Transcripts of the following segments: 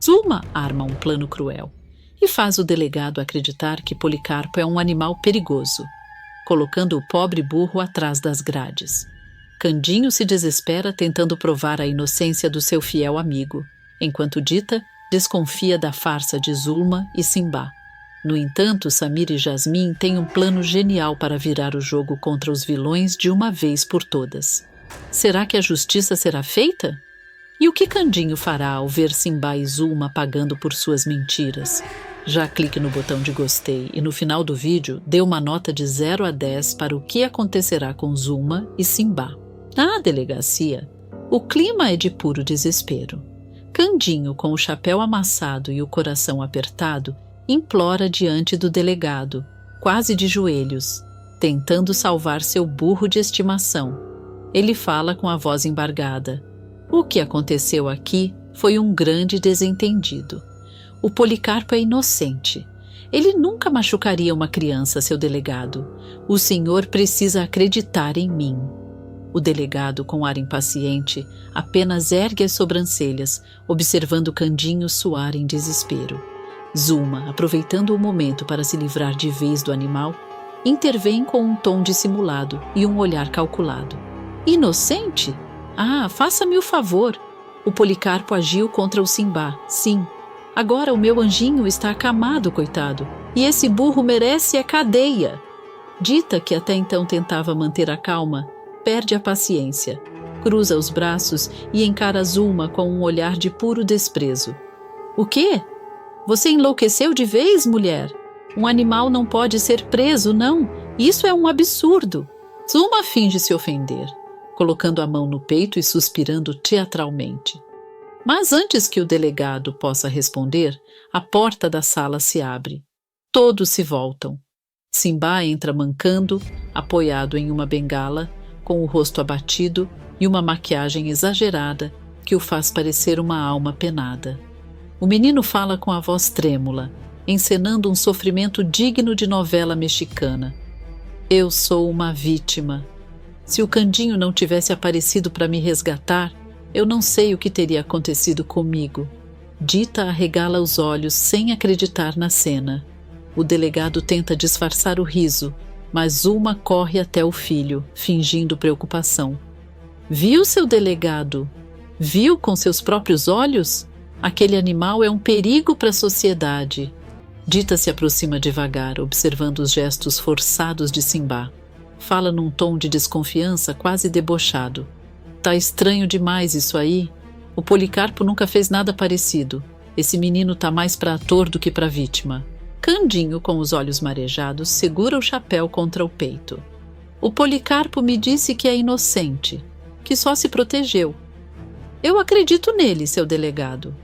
Zuma arma um plano cruel e faz o delegado acreditar que Policarpo é um animal perigoso, colocando o pobre burro atrás das grades. Candinho se desespera tentando provar a inocência do seu fiel amigo, enquanto Dita desconfia da farsa de Zuma e Simbá. No entanto, Samir e Jasmim têm um plano genial para virar o jogo contra os vilões de uma vez por todas. Será que a justiça será feita? E o que Candinho fará ao ver Simbá e Zuma pagando por suas mentiras? Já clique no botão de gostei e no final do vídeo dê uma nota de 0 a 10 para o que acontecerá com Zuma e Simbá. Na delegacia, o clima é de puro desespero. Candinho, com o chapéu amassado e o coração apertado, implora diante do delegado, quase de joelhos, tentando salvar seu burro de estimação. Ele fala com a voz embargada. O que aconteceu aqui foi um grande desentendido. O Policarpo é inocente. Ele nunca machucaria uma criança, seu delegado. O senhor precisa acreditar em mim. O delegado, com ar impaciente, apenas ergue as sobrancelhas, observando Candinho suar em desespero. Zuma, aproveitando o momento para se livrar de vez do animal, intervém com um tom dissimulado e um olhar calculado. Inocente? Ah, faça-me o favor. O Policarpo agiu contra o Simbá, sim. Agora o meu anjinho está acamado, coitado, e esse burro merece a cadeia. Dita, que até então tentava manter a calma, perde a paciência, cruza os braços e encara Zuma com um olhar de puro desprezo. O quê? Você enlouqueceu de vez, mulher? Um animal não pode ser preso, não. Isso é um absurdo. Zuma finge se ofender, colocando a mão no peito e suspirando teatralmente. Mas antes que o delegado possa responder, a porta da sala se abre. Todos se voltam. Simbá entra mancando, apoiado em uma bengala, com o rosto abatido e uma maquiagem exagerada que o faz parecer uma alma penada. O menino fala com a voz trêmula, encenando um sofrimento digno de novela mexicana. Eu sou uma vítima. Se o Candinho não tivesse aparecido para me resgatar, eu não sei o que teria acontecido comigo. Dita arregala os olhos sem acreditar na cena. O delegado tenta disfarçar o riso, mas Zuma corre até o filho, fingindo preocupação. Viu, seu delegado? Viu com seus próprios olhos? Aquele animal é um perigo para a sociedade. Dita se aproxima devagar, observando os gestos forçados de Simbá. Fala num tom de desconfiança quase debochado. Tá estranho demais isso aí. O Policarpo nunca fez nada parecido. Esse menino tá mais para ator do que para vítima. Candinho, com os olhos marejados, segura o chapéu contra o peito. O Policarpo me disse que é inocente, que só se protegeu. Eu acredito nele, seu delegado.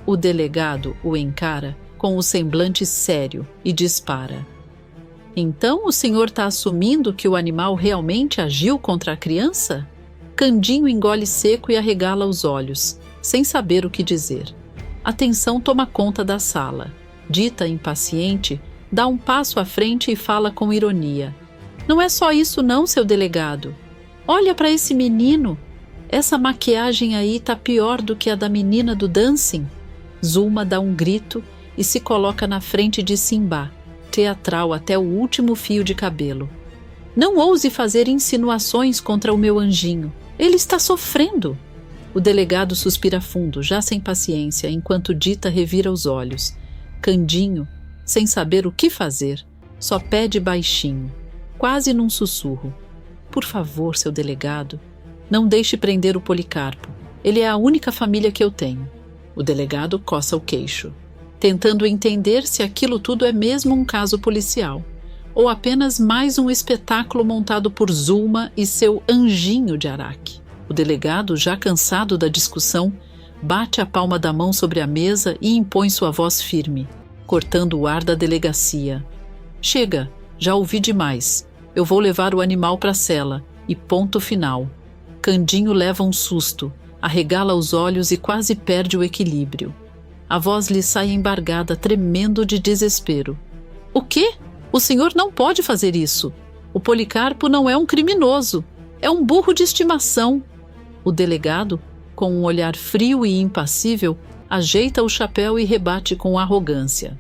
O delegado o encara com o semblante sério e dispara. Então o senhor está assumindo que o animal realmente agiu contra a criança? Candinho engole seco e arregala os olhos, sem saber o que dizer. A tensão toma conta da sala. Dita, impaciente, dá um passo à frente e fala com ironia. Não é só isso não, seu delegado. Olha para esse menino. Essa maquiagem aí tá pior do que a da menina do dancing. Zuma dá um grito e se coloca na frente de Simbá, teatral até o último fio de cabelo. Não ouse fazer insinuações contra o meu anjinho. Ele está sofrendo. O delegado suspira fundo, já sem paciência, enquanto Dita revira os olhos. Candinho, sem saber o que fazer, só pede baixinho, quase num sussurro. Por favor, seu delegado, não deixe prender o Policarpo. Ele é a única família que eu tenho. O delegado coça o queixo, tentando entender se aquilo tudo é mesmo um caso policial, ou apenas mais um espetáculo montado por Zuma e seu anjinho de Araque. O delegado, já cansado da discussão, bate a palma da mão sobre a mesa e impõe sua voz firme, cortando o ar da delegacia. Chega, já ouvi demais. Eu vou levar o animal para a cela, e ponto final. Candinho leva um susto, arregala os olhos e quase perde o equilíbrio. A voz lhe sai embargada, tremendo de desespero. O quê? O senhor não pode fazer isso. O Policarpo não é um criminoso. É um burro de estimação. O delegado, com um olhar frio e impassível, Ajeita o chapéu e rebate com arrogância.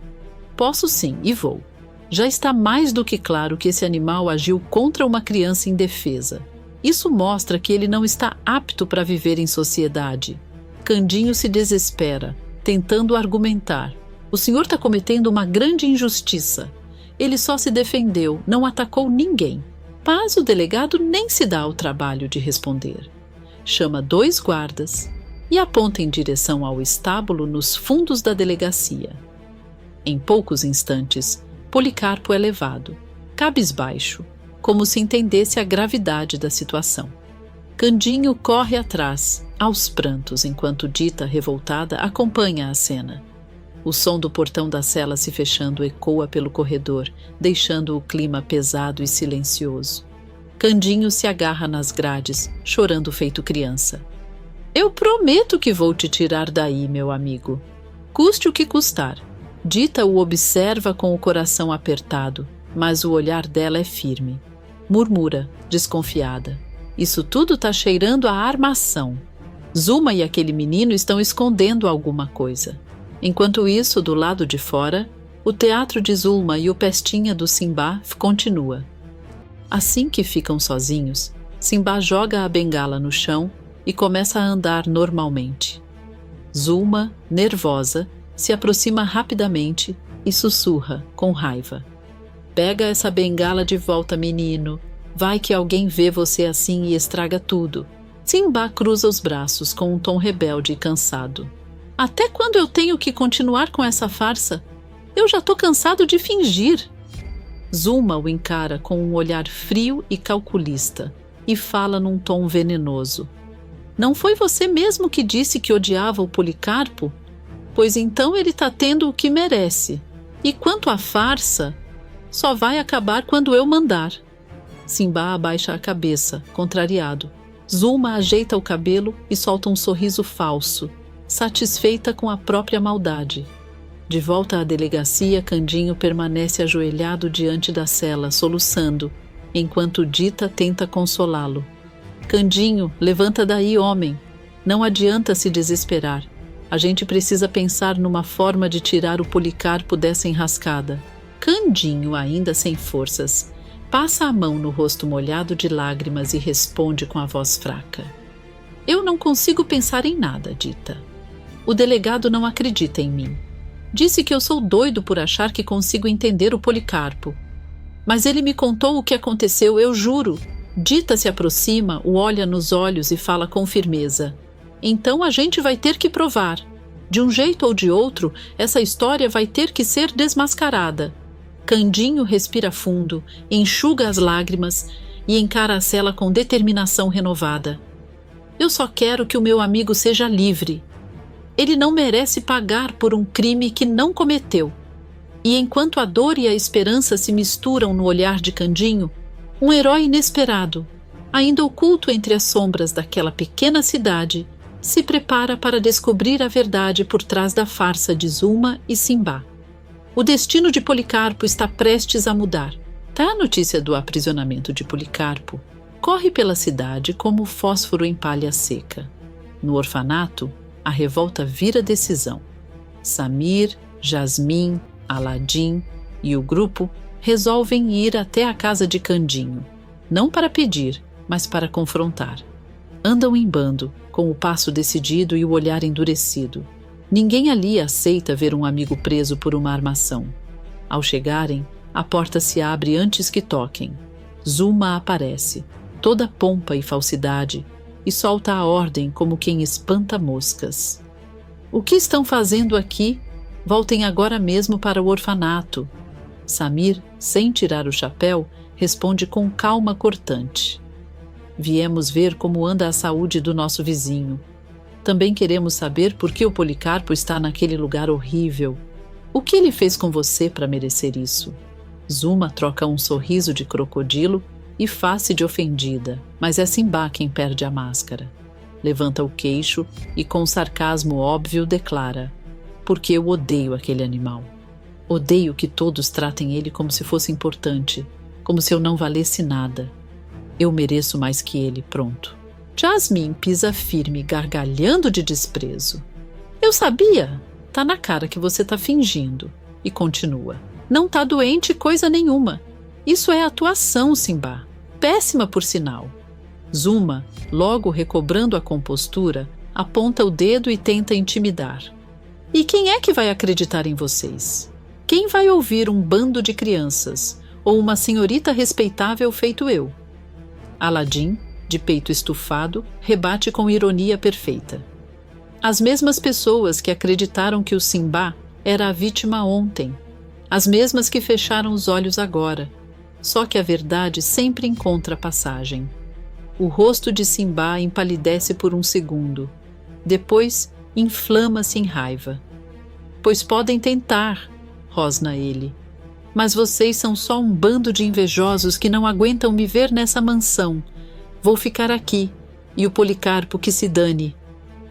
Posso sim, e vou. Já está mais do que claro que esse animal agiu contra uma criança indefesa. Isso mostra que ele não está apto para viver em sociedade. Candinho se desespera, tentando argumentar. O senhor está cometendo uma grande injustiça. Ele só se defendeu, não atacou ninguém. Mas o delegado nem se dá ao trabalho de responder. Chama 2 guardas e aponta em direção ao estábulo nos fundos da delegacia. Em poucos instantes, Policarpo é levado, cabisbaixo, como se entendesse a gravidade da situação. Candinho corre atrás, aos prantos, enquanto Dita, revoltada, acompanha a cena. O som do portão da cela se fechando ecoa pelo corredor, deixando o clima pesado e silencioso. Candinho se agarra nas grades, chorando feito criança. Eu prometo que vou te tirar daí, meu amigo. Custe o que custar. Dita o observa com o coração apertado, mas o olhar dela é firme. Murmura, desconfiada. Isso tudo tá cheirando a armação. Zuma e aquele menino estão escondendo alguma coisa. Enquanto isso, do lado de fora, o teatro de Zulma e o Pestinha do Simbá continua. Assim que ficam sozinhos, Simbá joga a bengala no chão e começa a andar normalmente. Zulma, nervosa, se aproxima rapidamente e sussurra, com raiva. Pega essa bengala de volta, menino. Vai que alguém vê você assim e estraga tudo. Simbá cruza os braços com um tom rebelde e cansado. Até quando eu tenho que continuar com essa farsa? Eu já tô cansado de fingir. Zuma o encara com um olhar frio e calculista e fala num tom venenoso. Não foi você mesmo que disse que odiava o Policarpo? Pois então ele tá tendo o que merece. E quanto à farsa, só vai acabar quando eu mandar. Simbá abaixa a cabeça, contrariado. Zuma ajeita o cabelo e solta um sorriso falso, satisfeita com a própria maldade. De volta à delegacia, Candinho permanece ajoelhado diante da cela, soluçando, enquanto Dita tenta consolá-lo. Candinho, levanta daí, homem. Não adianta se desesperar. A gente precisa pensar numa forma de tirar o Policarpo dessa enrascada. Candinho, ainda sem forças, passa a mão no rosto molhado de lágrimas e responde com a voz fraca. Eu não consigo pensar em nada, Dita. O delegado não acredita em mim. Disse que eu sou doido por achar que consigo entender o Policarpo. Mas ele me contou o que aconteceu, eu juro. Dita se aproxima, o olha nos olhos e fala com firmeza. Então a gente vai ter que provar. De um jeito ou de outro, essa história vai ter que ser desmascarada. Candinho respira fundo, enxuga as lágrimas e encara a cela com determinação renovada. Eu só quero que o meu amigo seja livre. Ele não merece pagar por um crime que não cometeu. E enquanto a dor e a esperança se misturam no olhar de Candinho, um herói inesperado, ainda oculto entre as sombras daquela pequena cidade, se prepara para descobrir a verdade por trás da farsa de Zuma e Simbá. O destino de Policarpo está prestes a mudar. A notícia do aprisionamento de Policarpo corre pela cidade como fósforo em palha seca. No orfanato, a revolta vira decisão. Samir, Jasmin, Aladim e o grupo resolvem ir até a casa de Candinho, não para pedir, mas para confrontar. Andam em bando, com o passo decidido e o olhar endurecido. Ninguém ali aceita ver um amigo preso por uma armação. Ao chegarem, a porta se abre antes que toquem. Zuma aparece, toda pompa e falsidade, e solta a ordem como quem espanta moscas. O que estão fazendo aqui? Voltem agora mesmo para o orfanato. Samir, sem tirar o chapéu, responde com calma cortante. Viemos ver como anda a saúde do nosso vizinho. Também queremos saber por que o Policarpo está naquele lugar horrível. O que ele fez com você para merecer isso? Zuma troca um sorriso de crocodilo e face de ofendida, mas é Simbá quem perde a máscara. Levanta o queixo e com sarcasmo óbvio declara: porque eu odeio aquele animal. Odeio que todos tratem ele como se fosse importante, como se eu não valesse nada. Eu mereço mais que ele, pronto. Jasmin pisa firme, gargalhando de desprezo. Eu sabia! Tá na cara que você tá fingindo. E continua. Não tá doente coisa nenhuma. Isso é atuação, Simba. Péssima por sinal. Zuma, logo recobrando a compostura, aponta o dedo e tenta intimidar. E quem é que vai acreditar em vocês? Quem vai ouvir um bando de crianças ou uma senhorita respeitável feito eu? Aladim, de peito estufado, rebate com ironia perfeita. As mesmas pessoas que acreditaram que o Simba era a vítima ontem, as mesmas que fecharam os olhos agora, só que a verdade sempre encontra passagem. O rosto de Simba empalidece por um segundo, depois inflama-se em raiva. Pois podem tentar, rosna ele. Mas vocês são só um bando de invejosos que não aguentam me ver nessa mansão. Vou ficar aqui, e o Policarpo que se dane.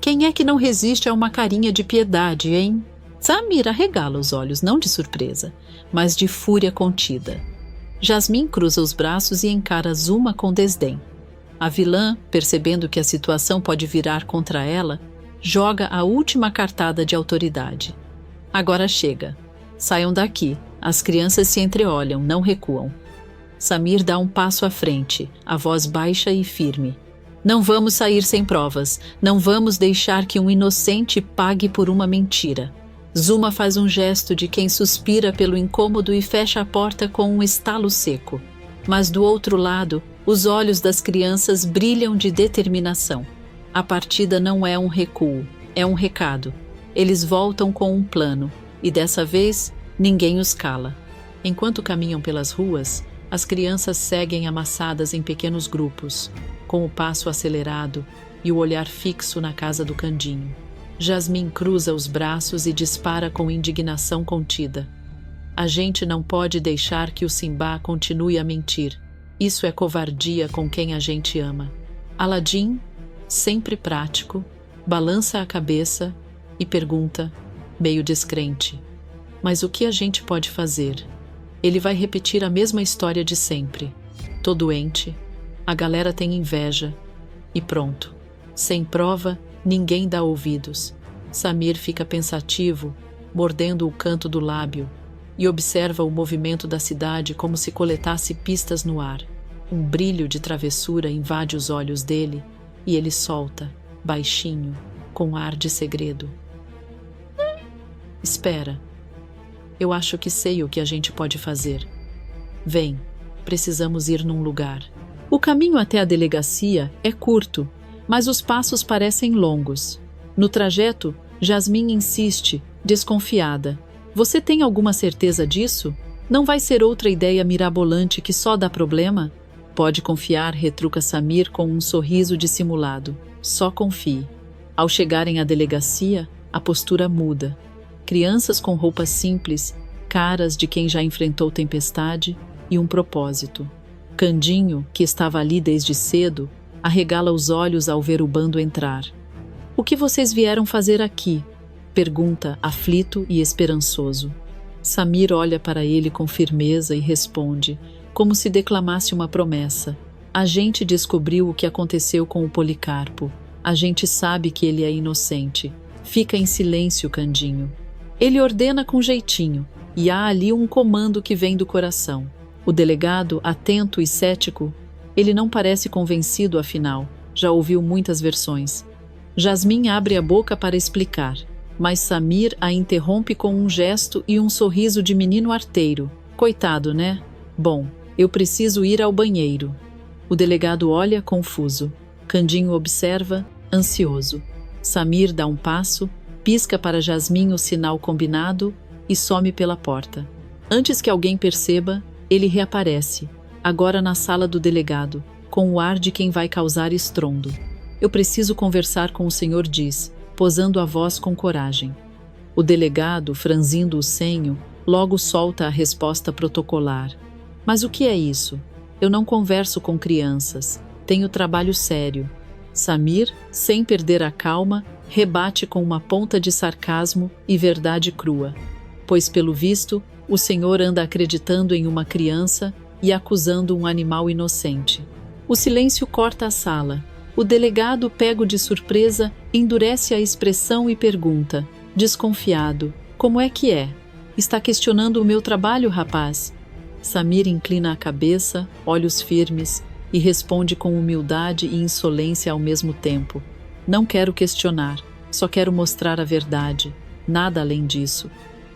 Quem é que não resiste a uma carinha de piedade, hein? Samir arregala os olhos, não de surpresa, mas de fúria contida. Jasmim cruza os braços e encara Zuma com desdém. A vilã, percebendo que a situação pode virar contra ela, joga a última cartada de autoridade. Agora chega. Saiam daqui. As crianças se entreolham, não recuam. Samir dá um passo à frente, a voz baixa e firme. Não vamos sair sem provas. Não vamos deixar que um inocente pague por uma mentira. Zuma faz um gesto de quem suspira pelo incômodo e fecha a porta com um estalo seco. Mas do outro lado, os olhos das crianças brilham de determinação. A partida não é um recuo, é um recado. Eles voltam com um plano, e dessa vez, ninguém os cala. Enquanto caminham pelas ruas, as crianças seguem amassadas em pequenos grupos, com o passo acelerado e o olhar fixo na casa do Candinho. Jasmim cruza os braços e dispara com indignação contida. A gente não pode deixar que o Simba continue a mentir. Isso é covardia com quem a gente ama. Aladim, sempre prático, balança a cabeça e pergunta, meio descrente: mas o que a gente pode fazer? Ele vai repetir a mesma história de sempre. Tô doente, a galera tem inveja e pronto. Sem prova, ninguém dá ouvidos. Samir fica pensativo, mordendo o canto do lábio, e observa o movimento da cidade como se coletasse pistas no ar. Um brilho de travessura invade os olhos dele e ele solta, baixinho, com ar de segredo: espera. Eu acho que sei o que a gente pode fazer. Vem, precisamos ir num lugar. O caminho até a delegacia é curto, mas os passos parecem longos. No trajeto, Jasmim insiste, desconfiada. Você tem alguma certeza disso? Não vai ser outra ideia mirabolante que só dá problema? Pode confiar, retruca Samir com um sorriso dissimulado. Só confie. Ao chegarem à delegacia, a postura muda. Crianças com roupas simples, caras de quem já enfrentou tempestade e um propósito. Candinho, que estava ali desde cedo, arregala os olhos ao ver o bando entrar. O que vocês vieram fazer aqui? Pergunta, aflito e esperançoso. Samir olha para ele com firmeza e responde, como se declamasse uma promessa. A gente descobriu o que aconteceu com o Policarpo. A gente sabe que ele é inocente. Fica em silêncio, Candinho. Ele ordena com jeitinho, e há ali um comando que vem do coração. O delegado, atento e cético, ele não parece convencido afinal, já ouviu muitas versões. Jasmim abre a boca para explicar, mas Samir a interrompe com um gesto e um sorriso de menino arteiro. Coitado, né? Bom, eu preciso ir ao banheiro. O delegado olha confuso. Candinho observa, ansioso. Samir dá um passo, pisca para Jasmim o sinal combinado e some pela porta. Antes que alguém perceba, ele reaparece, agora na sala do delegado, com o ar de quem vai causar estrondo. Eu preciso conversar com o senhor, diz, posando a voz com coragem. O delegado, franzindo o senho, logo solta a resposta protocolar. Mas o que é isso? Eu não converso com crianças. Tenho trabalho sério. Samir, sem perder a calma, rebate com uma ponta de sarcasmo e verdade crua. Pois, pelo visto, o senhor anda acreditando em uma criança e acusando um animal inocente. O silêncio corta a sala, O delegado, pego de surpresa, endurece a expressão e pergunta, desconfiado: como é que é? Está questionando o meu trabalho, rapaz? Samir inclina a cabeça, olhos firmes, e responde com humildade e insolência ao mesmo tempo: não quero questionar, só quero mostrar a verdade, nada além disso.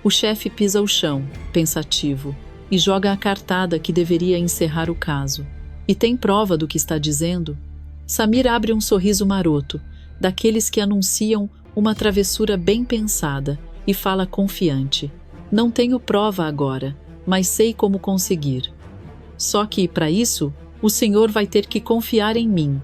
O chefe pisa o chão, pensativo, e joga a cartada que deveria encerrar o caso. E tem prova do que está dizendo? Samir abre um sorriso maroto, daqueles que anunciam uma travessura bem pensada, e fala confiante: não tenho prova agora, mas sei como conseguir. Só que, para isso, o senhor vai ter que confiar em mim.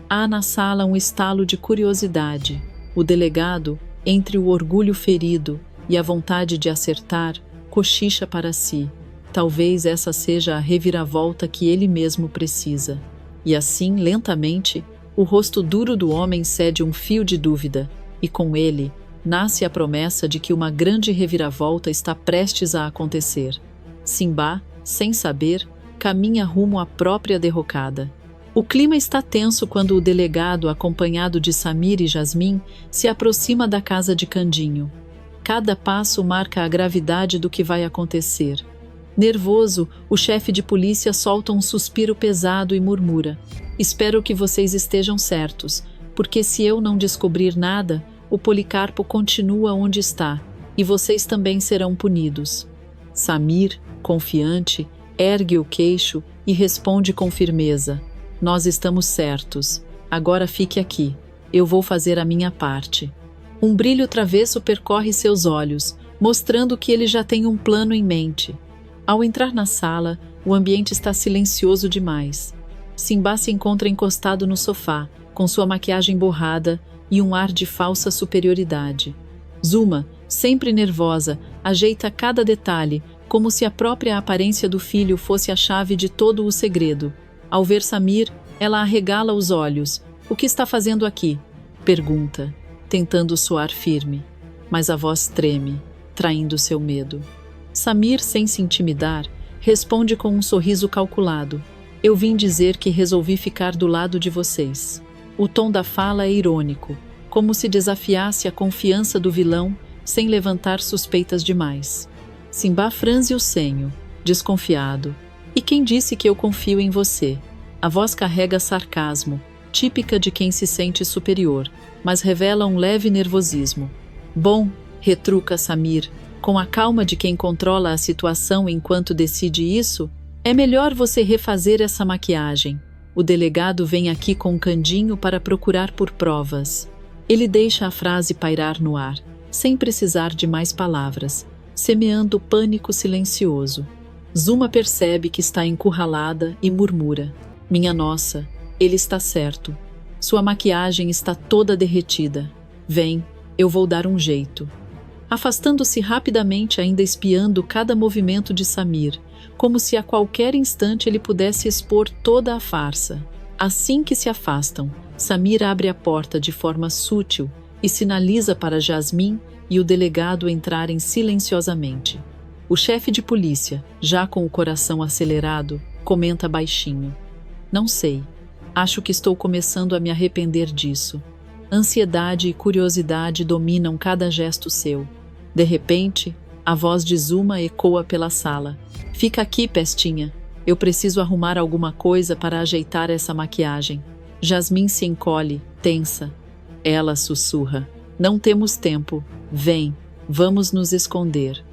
Há na sala um estalo de curiosidade. O delegado, entre o orgulho ferido e a vontade de acertar, cochicha para si: talvez essa seja a reviravolta que ele mesmo precisa. E assim, lentamente, o rosto duro do homem cede um fio de dúvida, e com ele nasce a promessa de que uma grande reviravolta está prestes a acontecer. Simba, sem saber, caminha rumo à própria derrocada. O clima está tenso quando o delegado, acompanhado de Samir e Jasmim, se aproxima da casa de Candinho. Cada passo marca a gravidade do que vai acontecer. Nervoso, o chefe de polícia solta um suspiro pesado e murmura: espero que vocês estejam certos, porque se eu não descobrir nada, o Policarpo continua onde está, e vocês também serão punidos. Samir, confiante, ergue o queixo e responde com firmeza: nós estamos certos. Agora fique aqui. Eu vou fazer a minha parte. Um brilho travesso percorre seus olhos, mostrando que ele já tem um plano em mente. Ao entrar na sala, o ambiente está silencioso demais. Simba se encontra encostado no sofá, com sua maquiagem borrada e um ar de falsa superioridade. Zuma, sempre nervosa, ajeita cada detalhe, como se a própria aparência do filho fosse a chave de todo o segredo. Ao ver Samir, ela arregala os olhos. O que está fazendo aqui? Pergunta, tentando soar firme, mas a voz treme, traindo seu medo. Samir, sem se intimidar, responde com um sorriso calculado: eu vim dizer que resolvi ficar do lado de vocês. O tom da fala é irônico, como se desafiasse a confiança do vilão sem levantar suspeitas demais. Simba franze o senho, desconfiado. E quem disse que eu confio em você? A voz carrega sarcasmo, típica de quem se sente superior, mas revela um leve nervosismo. Bom, retruca Samir, com a calma de quem controla a situação enquanto decide isso, é melhor você refazer essa maquiagem. O delegado vem aqui com um Candinho para procurar por provas. Ele deixa a frase pairar no ar, sem precisar de mais palavras, semeando pânico silencioso. Zuma percebe que está encurralada e murmura: minha nossa, ele está certo. Sua maquiagem está toda derretida. Vem, eu vou dar um jeito. Afastando-se rapidamente, ainda espiando cada movimento de Samir, como se a qualquer instante ele pudesse expor toda a farsa. Assim que se afastam, Samir abre a porta de forma sutil e sinaliza para Jasmim e o delegado entrarem silenciosamente. O chefe de polícia, já com o coração acelerado, comenta baixinho: não sei, acho que estou começando a me arrepender disso. Ansiedade e curiosidade dominam cada gesto seu. De repente, a voz de Zuma ecoa pela sala: fica aqui, pestinha. Eu preciso arrumar alguma coisa para ajeitar essa maquiagem. Jasmim se encolhe, tensa. Ela sussurra: não temos tempo. Vem, vamos nos esconder.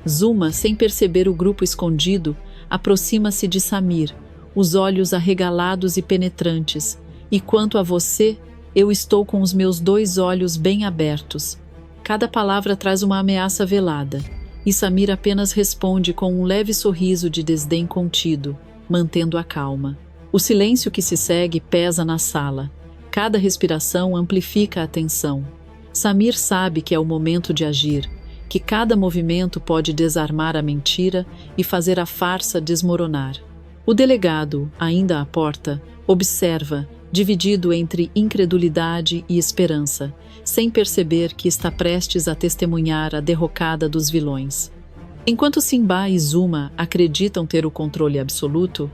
Zuma, sem perceber o grupo escondido, aproxima-se de Samir, os olhos arregalados e penetrantes. E quanto a você, eu estou com os meus 2 olhos bem abertos. Cada palavra traz uma ameaça velada, e Samir apenas responde com um leve sorriso de desdém contido, mantendo a calma. O silêncio que se segue pesa na sala. Cada respiração amplifica a tensão. Samir sabe que é o momento de agir, que cada movimento pode desarmar a mentira e fazer a farsa desmoronar. O delegado, ainda à porta, observa, dividido entre incredulidade e esperança, sem perceber que está prestes a testemunhar a derrocada dos vilões. Enquanto Simba e Zuma acreditam ter o controle absoluto,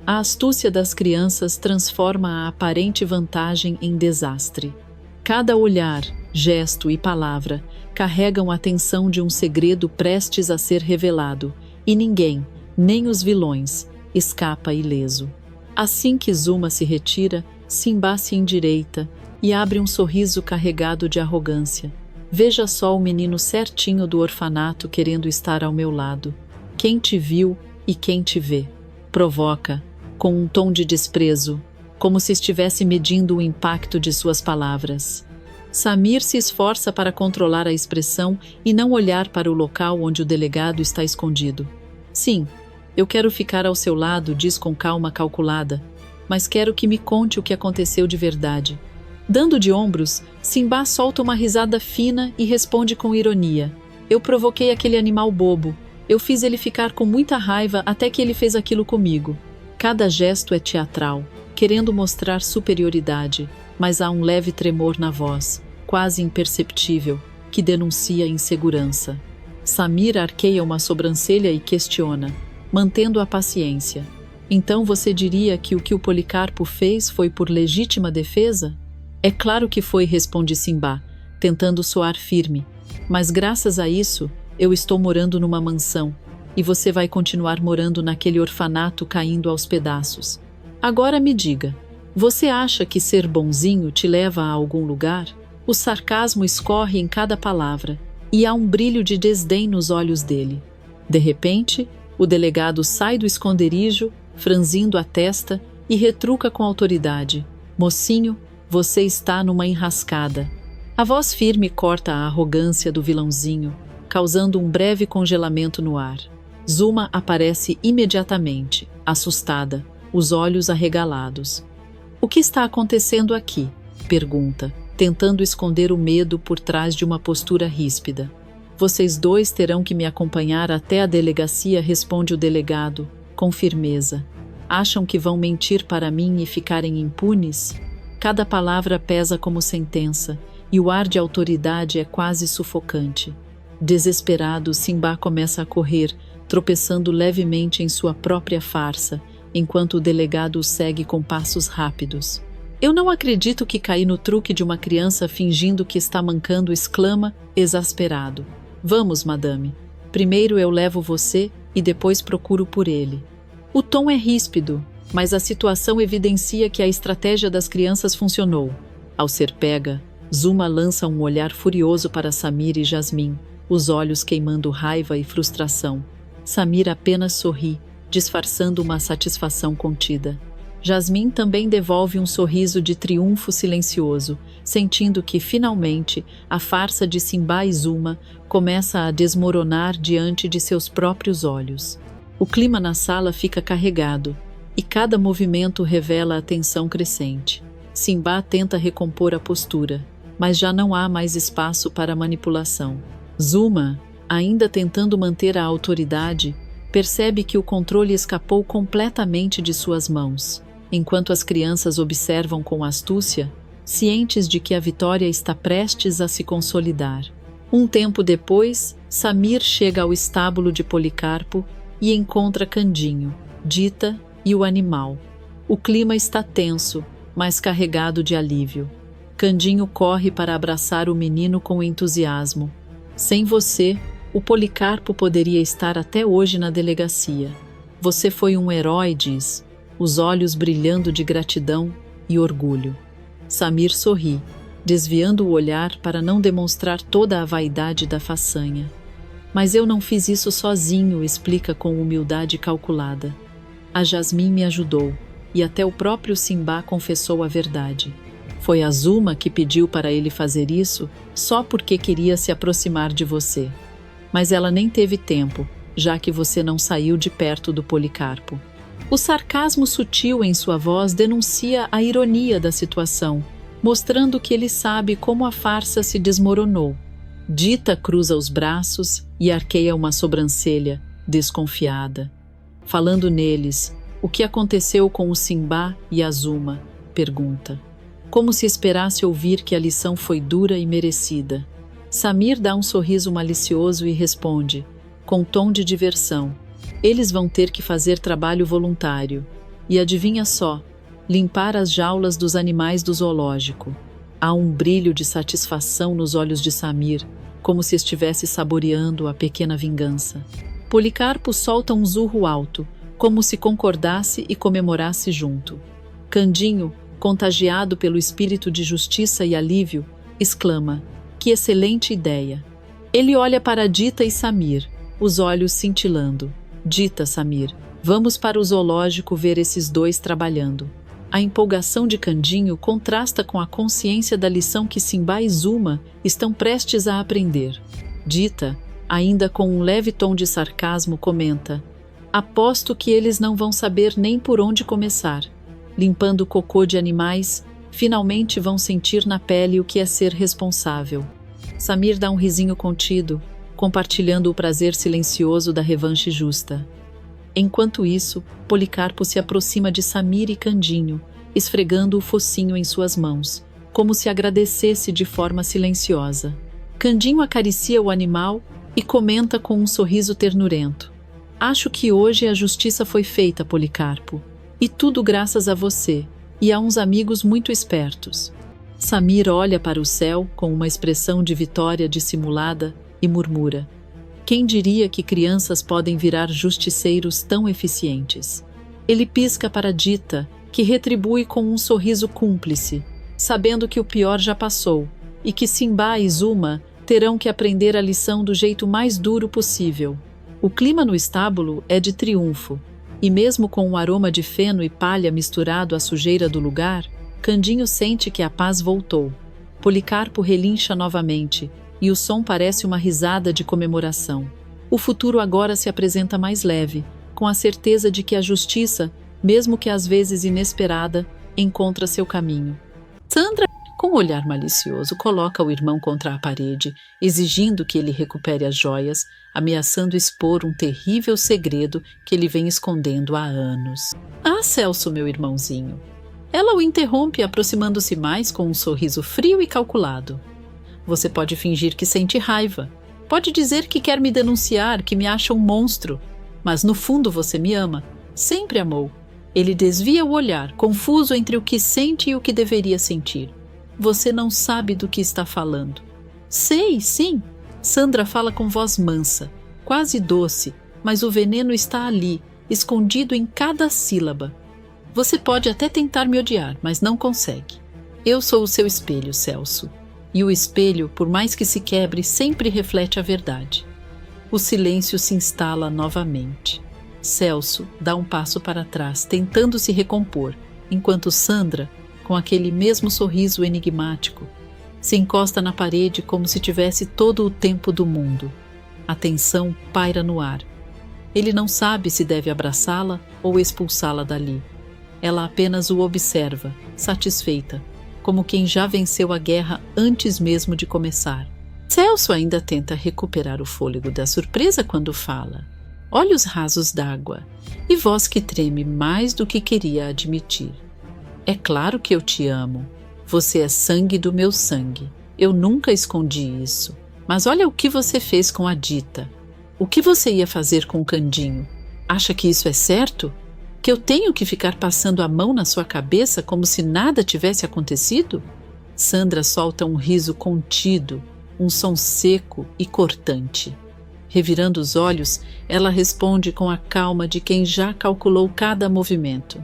A astúcia das crianças transforma a aparente vantagem em desastre. Cada olhar, gesto e palavra carregam a tensão de um segredo prestes a ser revelado, e ninguém, nem os vilões, escapa ileso. Assim que Zuma se retira, Simba se endireita e abre um sorriso carregado de arrogância. Veja só o menino certinho do orfanato querendo estar ao meu lado. Quem te viu e quem te vê? Provoca, com um tom de desprezo, como se estivesse medindo o impacto de suas palavras. Samir se esforça para controlar a expressão e não olhar para o local onde o delegado está escondido. Sim, eu quero ficar ao seu lado, diz com calma calculada, mas quero que me conte o que aconteceu de verdade. Dando de ombros, Simba solta uma risada fina e responde com ironia. Eu provoquei aquele animal bobo. Eu fiz ele ficar com muita raiva até que ele fez aquilo comigo. Cada gesto é teatral, querendo mostrar superioridade, mas há um leve tremor na voz, quase imperceptível, que denuncia insegurança. Samir arqueia uma sobrancelha e questiona, mantendo a paciência. Então você diria que o Policarpo fez foi por legítima defesa? É claro que foi, responde Simba, tentando soar firme. Mas graças a isso, eu estou morando numa mansão, e você vai continuar morando naquele orfanato caindo aos pedaços. Agora me diga, você acha que ser bonzinho te leva a algum lugar? O sarcasmo escorre em cada palavra, e há um brilho de desdém nos olhos dele. De repente, o delegado sai do esconderijo, franzindo a testa, e retruca com autoridade. Mocinho, você está numa enrascada. A voz firme corta a arrogância do vilãozinho, causando um breve congelamento no ar. Zuma aparece imediatamente, assustada, os olhos arregalados. O que está acontecendo aqui? Pergunta, tentando esconder o medo por trás de uma postura ríspida. Vocês dois terão que me acompanhar até a delegacia, responde o delegado, com firmeza. Acham que vão mentir para mim e ficarem impunes? Cada palavra pesa como sentença, e o ar de autoridade é quase sufocante. Desesperado, Simba começa a correr, tropeçando levemente em sua própria farsa, enquanto o delegado o segue com passos rápidos. Eu não acredito que caí no truque de uma criança fingindo que está mancando, exclama, exasperado. Vamos, madame. Primeiro eu levo você e depois procuro por ele. O tom é ríspido, mas a situação evidencia que a estratégia das crianças funcionou. Ao ser pega, Zuma lança um olhar furioso para Samir e Jasmine, os olhos queimando raiva e frustração. Samir apenas sorri, disfarçando uma satisfação contida. Jasmine também devolve um sorriso de triunfo silencioso, sentindo que, finalmente, a farsa de Simba e Zuma começa a desmoronar diante de seus próprios olhos. O clima na sala fica carregado, e cada movimento revela a tensão crescente. Simba tenta recompor a postura, mas já não há mais espaço para manipulação. Zuma, ainda tentando manter a autoridade, percebe que o controle escapou completamente de suas mãos, enquanto as crianças observam com astúcia, cientes de que a vitória está prestes a se consolidar. Um tempo depois, Samir chega ao estábulo de Policarpo e encontra Candinho, Dita e o animal. O clima está tenso, mas carregado de alívio. Candinho corre para abraçar o menino com entusiasmo. Sem você, o Policarpo poderia estar até hoje na delegacia. Você foi um herói, diz, os olhos brilhando de gratidão e orgulho. Samir sorri, desviando o olhar para não demonstrar toda a vaidade da façanha. Mas eu não fiz isso sozinho, explica com humildade calculada. A Jasmine me ajudou, e até o próprio Simba confessou a verdade. Foi a Zuma que pediu para ele fazer isso só porque queria se aproximar de você. Mas ela nem teve tempo, já que você não saiu de perto do Policarpo. O sarcasmo sutil em sua voz denuncia a ironia da situação, mostrando que ele sabe como a farsa se desmoronou. Dita cruza os braços e arqueia uma sobrancelha, desconfiada. Falando neles, o que aconteceu com o Simba e a Zuma? Pergunta. Como se esperasse ouvir que a lição foi dura e merecida. Samir dá um sorriso malicioso e responde, com tom de diversão. Eles vão ter que fazer trabalho voluntário. E adivinha só, limpar as jaulas dos animais do zoológico. Há um brilho de satisfação nos olhos de Samir, como se estivesse saboreando a pequena vingança. Policarpo solta um zurro alto, como se concordasse e comemorasse junto. Candinho, contagiado pelo espírito de justiça e alívio, exclama: "Que excelente ideia!" Ele olha para Dita e Samir, os olhos cintilando. "Dita, Samir, vamos para o zoológico ver esses dois trabalhando." A empolgação de Candinho contrasta com a consciência da lição que Simba e Zuma estão prestes a aprender. Dita, ainda com um leve tom de sarcasmo, comenta: "Aposto que eles não vão saber nem por onde começar. Limpando o cocô de animais, finalmente vão sentir na pele o que é ser responsável." Samir dá um risinho contido, compartilhando o prazer silencioso da revanche justa. Enquanto isso, Policarpo se aproxima de Samir e Candinho, esfregando o focinho em suas mãos, como se agradecesse de forma silenciosa. Candinho acaricia o animal e comenta com um sorriso ternurento: "Acho que hoje a justiça foi feita, Policarpo, e tudo graças a você e a uns amigos muito espertos." Samir olha para o céu com uma expressão de vitória dissimulada e murmura: "Quem diria que crianças podem virar justiceiros tão eficientes?" Ele pisca para Dita, que retribui com um sorriso cúmplice, sabendo que o pior já passou e que Simba e Zuma terão que aprender a lição do jeito mais duro possível. O clima no estábulo é de triunfo, e mesmo com o aroma de feno e palha misturado à sujeira do lugar, Candinho sente que a paz voltou. Policarpo relincha novamente, e o som parece uma risada de comemoração. O futuro agora se apresenta mais leve, com a certeza de que a justiça, mesmo que às vezes inesperada, encontra seu caminho. Sandra, com um olhar malicioso, coloca o irmão contra a parede, exigindo que ele recupere as joias, ameaçando expor um terrível segredo que ele vem escondendo há anos. "Ah, Celso, meu irmãozinho." Ela o interrompe, aproximando-se mais com um sorriso frio e calculado. "Você pode fingir que sente raiva. Pode dizer que quer me denunciar, que me acha um monstro. Mas no fundo você me ama. Sempre amou." Ele desvia o olhar, confuso entre o que sente e o que deveria sentir. "Você não sabe do que está falando." "Sei, sim." Sandra fala com voz mansa, quase doce, mas o veneno está ali, escondido em cada sílaba. "Você pode até tentar me odiar, mas não consegue. Eu sou o seu espelho, Celso. E o espelho, por mais que se quebre, sempre reflete a verdade." O silêncio se instala novamente. Celso dá um passo para trás, tentando se recompor, enquanto Sandra, com aquele mesmo sorriso enigmático, se encosta na parede como se tivesse todo o tempo do mundo. A tensão paira no ar. Ele não sabe se deve abraçá-la ou expulsá-la dali. Ela apenas o observa, satisfeita, como quem já venceu a guerra antes mesmo de começar. Celso ainda tenta recuperar o fôlego da surpresa quando fala. Olhos rasos d'água e voz que treme mais do que queria admitir. "É claro que eu te amo. Você é sangue do meu sangue. Eu nunca escondi isso. Mas olha o que você fez com a Dita. O que você ia fazer com o Candinho? Acha que isso é certo? Que eu tenho que ficar passando a mão na sua cabeça como se nada tivesse acontecido?" Sandra solta um riso contido, um som seco e cortante. Revirando os olhos, ela responde com a calma de quem já calculou cada movimento.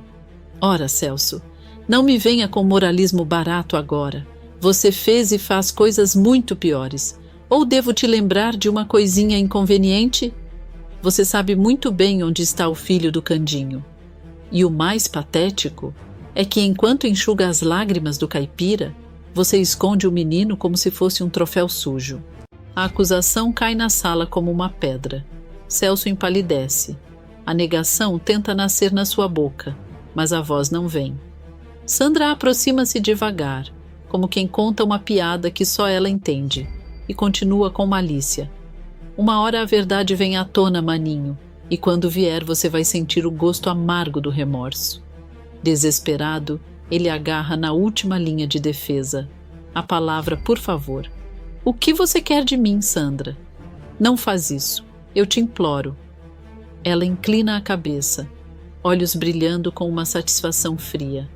"Ora, Celso, não me venha com moralismo barato agora. Você fez e faz coisas muito piores. Ou devo te lembrar de uma coisinha inconveniente? Você sabe muito bem onde está o filho do Candinho. E o mais patético é que, enquanto enxuga as lágrimas do caipira, você esconde o menino como se fosse um troféu sujo." A acusação cai na sala como uma pedra. Celso empalidece. A negação tenta nascer na sua boca, mas a voz não vem. Sandra aproxima-se devagar, como quem conta uma piada que só ela entende, e continua com malícia. "Uma hora a verdade vem à tona, maninho, e quando vier você vai sentir o gosto amargo do remorso." Desesperado, ele agarra na última linha de defesa. A palavra "por favor." "O que você quer de mim, Sandra?" "Não faz isso. Eu te imploro." Ela inclina a cabeça. olhos brilhando com uma satisfação fria.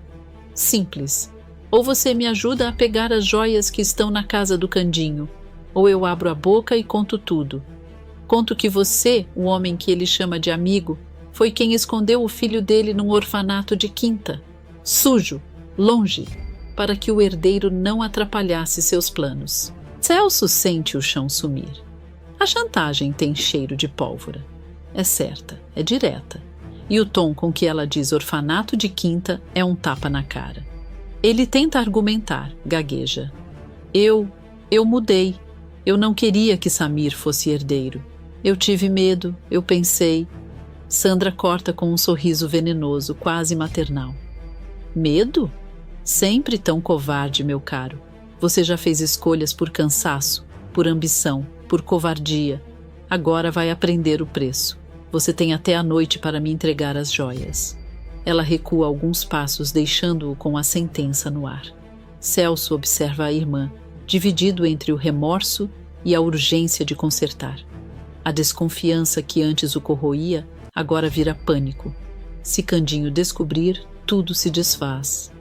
Simples. Ou você me ajuda a pegar as joias que estão na casa do Candinho, ou eu abro a boca e conto tudo. Conto que você, o homem que ele chama de amigo, foi quem escondeu o filho dele num orfanato de quinta, sujo, longe, para que o herdeiro não atrapalhasse seus planos. Celso sente o chão sumir. A chantagem tem cheiro de pólvora. É certa, é direta. E o tom com que ela diz orfanato de quinta é um tapa na cara. Ele tenta argumentar, gagueja. Eu mudei. Eu não queria que Samir fosse herdeiro. Eu tive medo, eu pensei. Sandra corta com um sorriso venenoso, quase maternal. Medo? Sempre tão covarde, meu caro. Você já fez escolhas por cansaço, por ambição, por covardia. Agora vai aprender o preço. Você tem até a noite para me entregar as joias. Ela recua alguns passos, deixando-o com a sentença no ar. Celso observa a irmã, dividido entre o remorso e a urgência de consertar. A desconfiança que antes o corroía, agora vira pânico. Se Candinho descobrir, tudo se desfaz.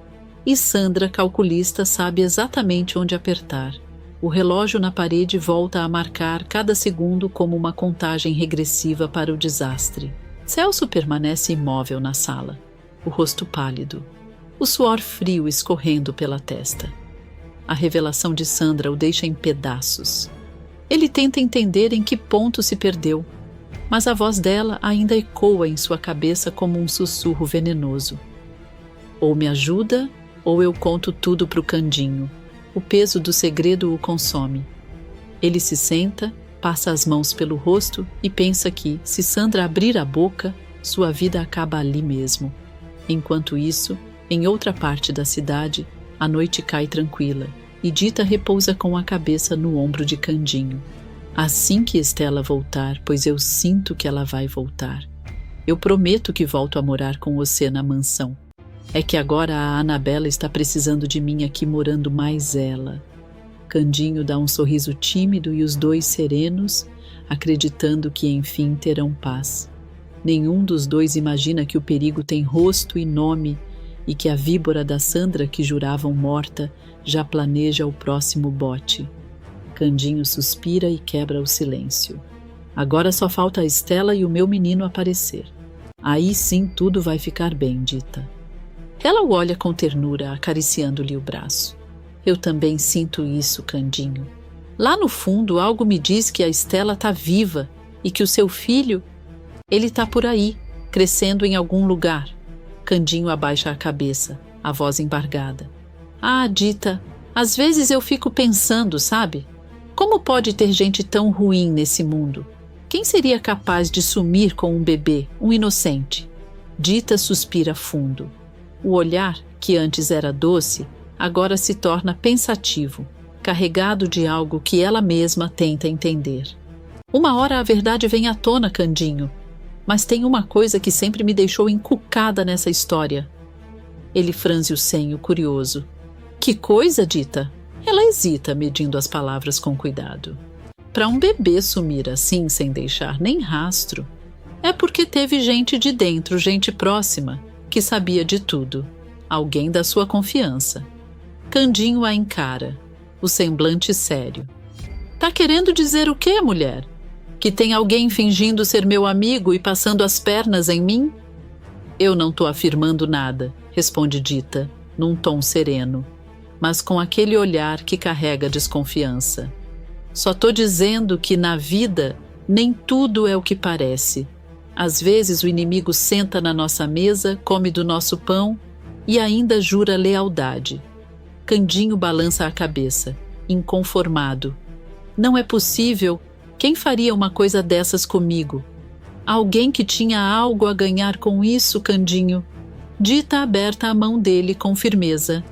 E Sandra, calculista, sabe exatamente onde apertar. O relógio na parede volta a marcar cada segundo como uma contagem regressiva para o desastre. Celso permanece imóvel na sala, o rosto pálido, o suor frio escorrendo pela testa. A revelação de Sandra o deixa em pedaços. Ele tenta entender em que ponto se perdeu, mas a voz dela ainda ecoa em sua cabeça como um sussurro venenoso. Ou me ajuda, ou eu conto tudo pro Candinho. O peso do segredo o consome. Ele se senta, passa as mãos pelo rosto e pensa que, se Sandra abrir a boca, sua vida acaba ali mesmo. Enquanto isso, em outra parte da cidade, a noite cai tranquila e Dita repousa com a cabeça no ombro de Candinho. Assim que Estela voltar, pois eu sinto que ela vai voltar. Eu prometo que volto a morar com você na mansão. É que agora a Anabela está precisando de mim aqui morando mais ela. Candinho dá um sorriso tímido e os dois serenos, acreditando que enfim terão paz. Nenhum dos dois imagina que o perigo tem rosto e nome e que a víbora da Sandra, que juravam morta, já planeja o próximo bote. Candinho suspira e quebra o silêncio. Agora só falta a Estela e o meu menino aparecer. Aí sim tudo vai ficar bem, Dita. Ela o olha com ternura, acariciando-lhe o braço. Eu também sinto isso, Candinho. Lá no fundo, algo me diz que a Estela está viva e que o seu filho, ele está por aí, crescendo em algum lugar. Candinho abaixa a cabeça, a voz embargada. Ah, Dita, às vezes eu fico pensando, sabe? Como pode ter gente tão ruim nesse mundo? Quem seria capaz de sumir com um bebê, um inocente? Dita suspira fundo. O olhar, que antes era doce, agora se torna pensativo, carregado de algo que ela mesma tenta entender. Uma hora a verdade vem à tona, Candinho, mas tem uma coisa que sempre me deixou encucada nessa história. Ele franze o senho, curioso. Que coisa, Dita? Ela hesita, medindo as palavras com cuidado. Para um bebê sumir assim, sem deixar nem rastro, é porque teve gente de dentro, gente próxima, que sabia de tudo. Alguém da sua confiança. Candinho a encara, o semblante sério. Tá querendo dizer o quê, mulher? Que tem alguém fingindo ser meu amigo e passando as pernas em mim? Eu não tô afirmando nada, responde Dita, num tom sereno, mas com aquele olhar que carrega desconfiança. Só tô dizendo que na vida nem tudo é o que parece. Às vezes o inimigo senta na nossa mesa, come do nosso pão e ainda jura lealdade. Candinho balança a cabeça, inconformado. Não é possível. Quem faria uma coisa dessas comigo? Alguém que tinha algo a ganhar com isso, Candinho. Dita aberta a mão dele com firmeza.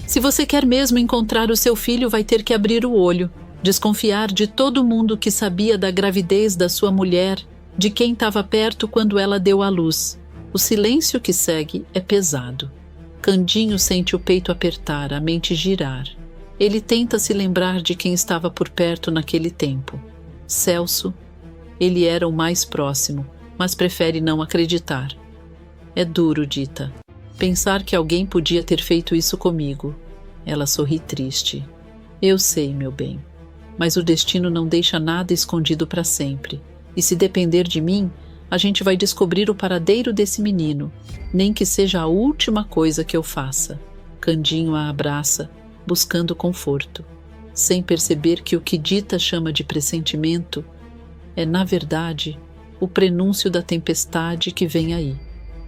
Se você quer mesmo encontrar o seu filho, vai ter que abrir o olho, desconfiar de todo mundo que sabia da gravidez da sua mulher, de quem estava perto quando ela deu à luz. O silêncio que segue é pesado. Candinho sente o peito apertar, a mente girar. Ele tenta se lembrar de quem estava por perto naquele tempo. Celso. Ele era o mais próximo, mas prefere não acreditar. É duro, Dita. Pensar que alguém podia ter feito isso comigo. Ela sorri triste. Eu sei, meu bem. Mas o destino não deixa nada escondido para sempre. E se depender de mim, a gente vai descobrir o paradeiro desse menino, nem que seja a última coisa que eu faça. Candinho a abraça, buscando conforto, sem perceber que o que Dita chama de pressentimento é, na verdade, o prenúncio da tempestade que vem aí.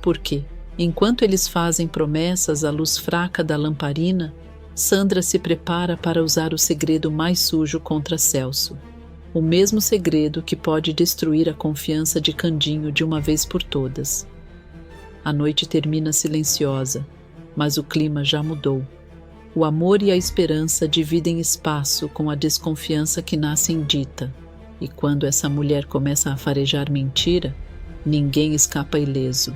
Porque, enquanto eles fazem promessas à luz fraca da lamparina, Sandra se prepara para usar o segredo mais sujo contra Celso. O mesmo segredo que pode destruir a confiança de Candinho de uma vez por todas. A noite termina silenciosa, mas o clima já mudou. O amor e a esperança dividem espaço com a desconfiança que nasce em Dita. E quando essa mulher começa a farejar mentira, ninguém escapa ileso.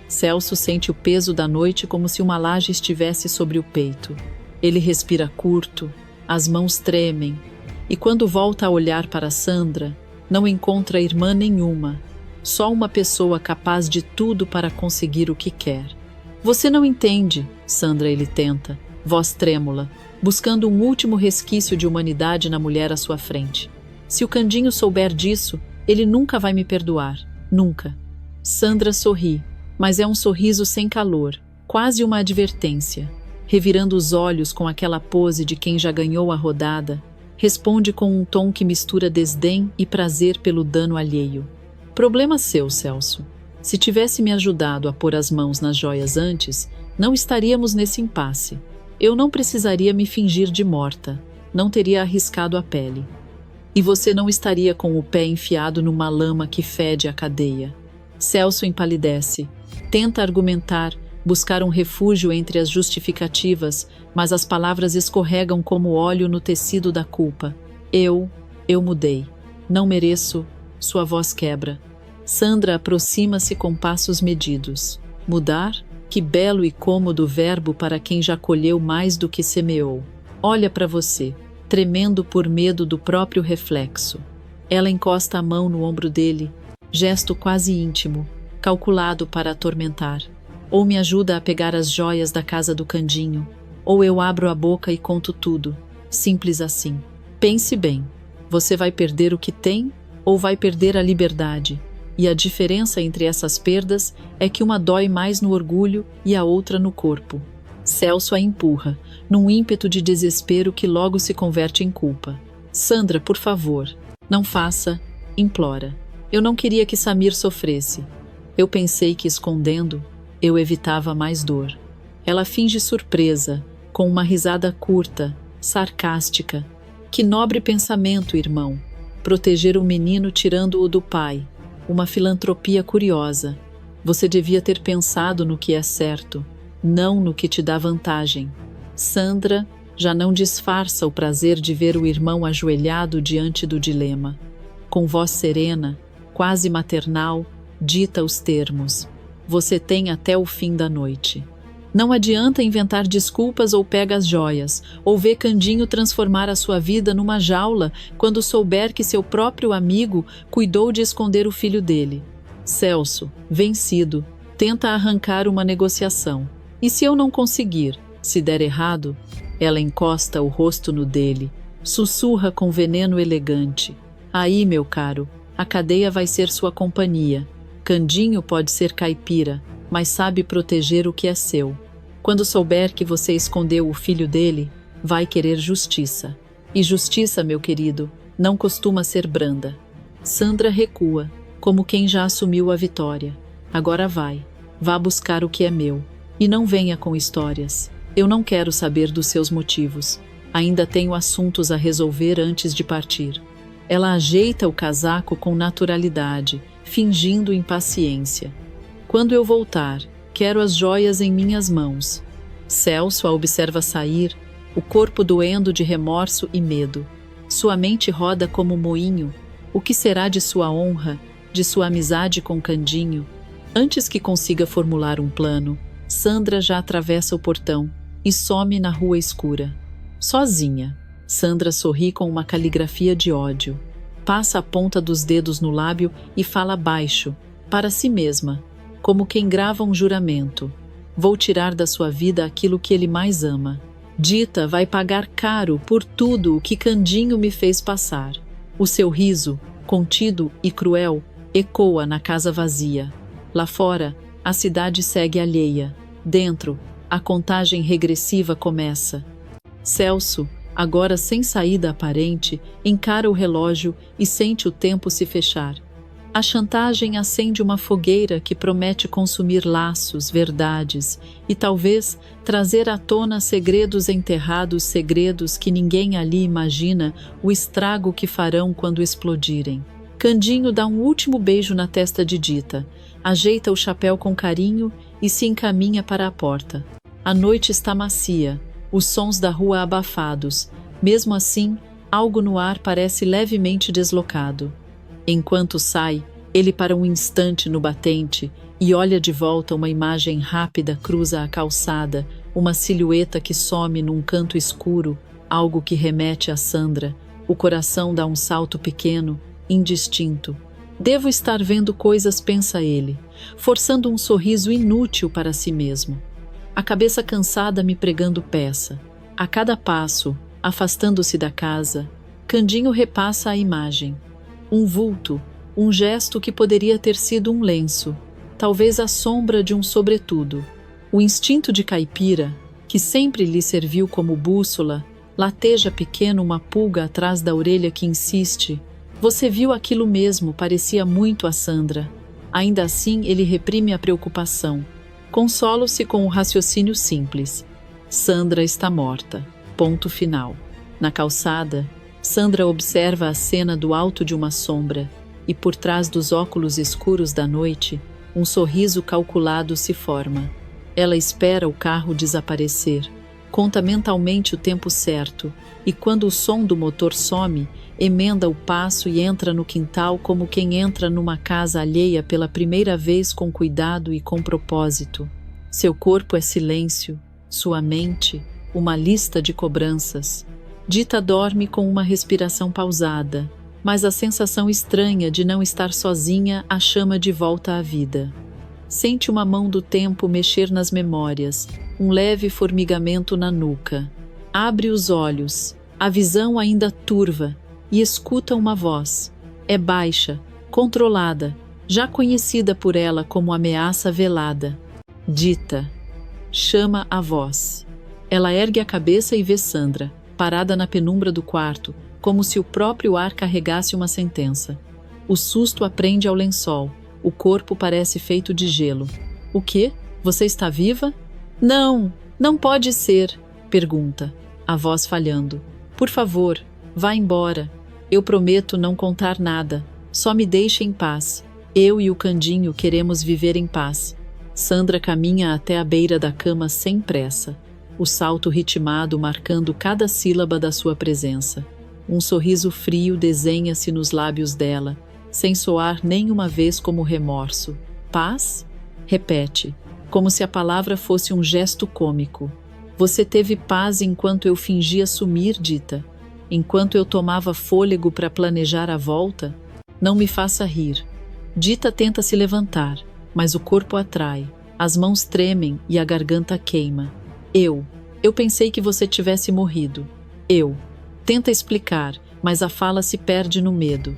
Celso sente o peso da noite como se uma laje estivesse sobre o peito. Ele respira curto, as mãos tremem, e quando volta a olhar para Sandra, não encontra irmã nenhuma, só uma pessoa capaz de tudo para conseguir o que quer. Você não entende, Sandra, ele tenta, voz trêmula, buscando um último resquício de humanidade na mulher à sua frente. Se o Candinho souber disso, ele nunca vai me perdoar, nunca. Sandra sorri, mas é um sorriso sem calor, quase uma advertência. Revirando os olhos com aquela pose de quem já ganhou a rodada, responde com um tom que mistura desdém e prazer pelo dano alheio. Problema seu, Celso. Se tivesse me ajudado a pôr as mãos nas joias antes, não estaríamos nesse impasse. Eu não precisaria me fingir de morta, não teria arriscado a pele. E você não estaria com o pé enfiado numa lama que fede a cadeia. Celso empalidece, tenta argumentar, buscar um refúgio entre as justificativas, mas as palavras escorregam como óleo no tecido da culpa. Eu mudei. Não mereço. Sua voz quebra. Sandra aproxima-se com passos medidos. Mudar? Que belo e cômodo verbo para quem já colheu mais do que semeou. Olha para você, tremendo por medo do próprio reflexo. Ela encosta a mão no ombro dele, gesto quase íntimo, calculado para atormentar. Ou me ajuda a pegar as joias da casa do Candinho, ou eu abro a boca e conto tudo. Simples assim. Pense bem. Você vai perder o que tem ou vai perder a liberdade? E a diferença entre essas perdas é que uma dói mais no orgulho e a outra no corpo. Celso a empurra, num ímpeto de desespero que logo se converte em culpa. Sandra, por favor, não faça, implora. Eu não queria que Samir sofresse. Eu pensei que escondendo, eu evitava mais dor. Ela finge surpresa, com uma risada curta, sarcástica. Que nobre pensamento, irmão. Proteger o menino tirando-o do pai. Uma filantropia curiosa. Você devia ter pensado no que é certo, não no que te dá vantagem. Sandra já não disfarça o prazer de ver o irmão ajoelhado diante do dilema. Com voz serena, quase maternal, dita os termos. Você tem até o fim da noite. Não adianta inventar desculpas ou pega as joias, ou ver Candinho transformar a sua vida numa jaula quando souber que seu próprio amigo cuidou de esconder o filho dele. Celso, vencido, tenta arrancar uma negociação. E se eu não conseguir? Se der errado? Ela encosta o rosto no dele, sussurra com veneno elegante. Aí, meu caro, a cadeia vai ser sua companhia. Candinho pode ser caipira, mas sabe proteger o que é seu. Quando souber que você escondeu o filho dele, vai querer justiça. E justiça, meu querido, não costuma ser branda. Sandra recua, como quem já assumiu a vitória. Agora vai, vá buscar o que é meu. E não venha com histórias. Eu não quero saber dos seus motivos. Ainda tenho assuntos a resolver antes de partir. Ela ajeita o casaco com naturalidade, fingindo impaciência. Quando eu voltar, quero as joias em minhas mãos. Celso a observa sair, o corpo doendo de remorso e medo. Sua mente roda como moinho. O que será de sua honra, de sua amizade com Candinho? Antes que consiga formular um plano, Sandra já atravessa o portão e some na rua escura. Sozinha, Sandra sorri com uma caligrafia de ódio. Passa a ponta dos dedos no lábio e fala baixo, para si mesma, como quem grava um juramento. Vou tirar da sua vida aquilo que ele mais ama. Dita vai pagar caro por tudo o que Candinho me fez passar. O seu riso, contido e cruel, ecoa na casa vazia. Lá fora, a cidade segue alheia. Dentro, a contagem regressiva começa. Celso, agora sem saída aparente, encara o relógio e sente o tempo se fechar. A chantagem acende uma fogueira que promete consumir laços, verdades e talvez trazer à tona segredos enterrados, segredos que ninguém ali imagina o estrago que farão quando explodirem. Candinho dá um último beijo na testa de Dita, ajeita o chapéu com carinho e se encaminha para a porta. A noite está macia, os sons da rua abafados. Mesmo assim, algo no ar parece levemente deslocado. Enquanto sai, ele para um instante no batente e olha de volta. Uma imagem rápida cruza a calçada, uma silhueta que some num canto escuro, algo que remete a Sandra. O coração dá um salto pequeno, indistinto. Devo estar vendo coisas, pensa ele, forçando um sorriso inútil para si mesmo. A cabeça cansada me pregando peça. A cada passo, afastando-se da casa, Candinho repassa a imagem. Um vulto, um gesto que poderia ter sido um lenço, talvez a sombra de um sobretudo. O instinto de caipira, que sempre lhe serviu como bússola, lateja pequeno uma pulga atrás da orelha que insiste. Você viu aquilo mesmo, parecia muito a Sandra. Ainda assim, ele reprime a preocupação. Consola-se com o raciocínio simples. Sandra está morta. Ponto final. Na calçada, Sandra observa a cena do alto de uma sombra e, por trás dos óculos escuros da noite, um sorriso calculado se forma. Ela espera o carro desaparecer, conta mentalmente o tempo certo e, quando o som do motor some, emenda o passo e entra no quintal como quem entra numa casa alheia pela primeira vez, com cuidado e com propósito. Seu corpo é silêncio, sua mente, uma lista de cobranças. Dita dorme com uma respiração pausada, mas a sensação estranha de não estar sozinha a chama de volta à vida. Sente uma mão do tempo mexer nas memórias, um leve formigamento na nuca. Abre os olhos, a visão ainda turva, e escuta uma voz. É baixa, controlada, já conhecida por ela como ameaça velada. Dita. Chama a voz. Ela ergue a cabeça e vê Sandra, parada na penumbra do quarto, como se o próprio ar carregasse uma sentença. O susto a prende ao lençol. O corpo parece feito de gelo. O quê? Você está viva? Não, não pode ser, pergunta, a voz falhando. Por favor, vá embora. Eu prometo não contar nada. Só me deixe em paz. Eu e o Candinho queremos viver em paz. Sandra caminha até a beira da cama sem pressa, o salto ritmado marcando cada sílaba da sua presença. Um sorriso frio desenha-se nos lábios dela, sem soar nenhuma vez como remorso. Paz? Repete, como se a palavra fosse um gesto cômico. Você teve paz enquanto eu fingia sumir, Dita? Enquanto eu tomava fôlego para planejar a volta? Não me faça rir. Dita tenta se levantar, mas o corpo atrai, as mãos tremem e a garganta queima. Eu pensei que você tivesse morrido. Tenta explicar, mas a fala se perde no medo.